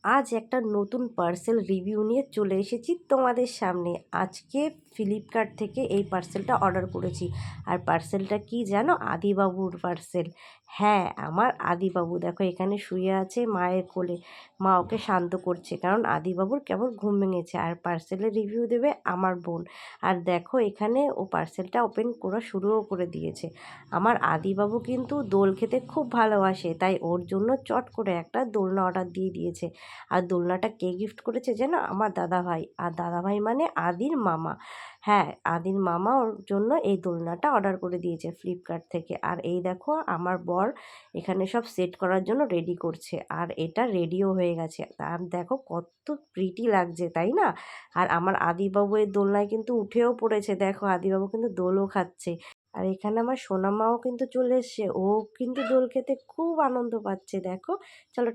আজ একটা নতুন পার্সেল রিভিউ নিয়ে চলে এসেছি তোমাদের সামনে। আজকে ফ্লিপকার্ট থেকে এই পার্সেলটা অর্ডার করেছি। আর পার্সেলটা কি জানো? আদিবাবুর পার্সেল। হ্যাঁ, আমার আদিবাবু দেখো এখানে শুয়ে আছে মায়ের কোলে। মা ওকে শান্ত করছে, কারণ আদিবাবুর কেমন ঘুম ভেঙেছে। আর পার্সেলের রিভিউ দেবে আমার বোন। আর দেখো এখানে ও পার্সেলটা ওপেন করা শুরুও করে দিয়েছে। আমার আদিবাবু কিন্তু দোল খেতে খুব ভালোবাসে, তাই ওর জন্য চট করে একটা দোলনা অর্ডার দিয়ে দিয়েছে। আর দোলনাটা কে গিফট করেছে যেন? আমার দাদাভাই। আর দাদাভাই মানে আদির মামা। হ্যাঁ, আদির মামা ওর জন্য এই দোলনাটা অর্ডার করে দিয়েছে ফ্লিপকার্ট থেকে। আর এই দেখো আমার বর এখানে সব সেট করার জন্য রেডি করছে, আর এটা রেডিও হয়ে গেছে। আর দেখো কত প্রিটি লাগছে, তাই না? আর আমার আদিবাবু এই দোলনায় কিন্তু উঠেও পড়েছে, দেখো আদিবাবু কিন্তু দোলও খাচ্ছে। আর এখানে আমার সোনামাও কিন্তু চলে এসছে, ও কিন্তু দোল খেতে খুব আনন্দ পাচ্ছে। দেখো, চলো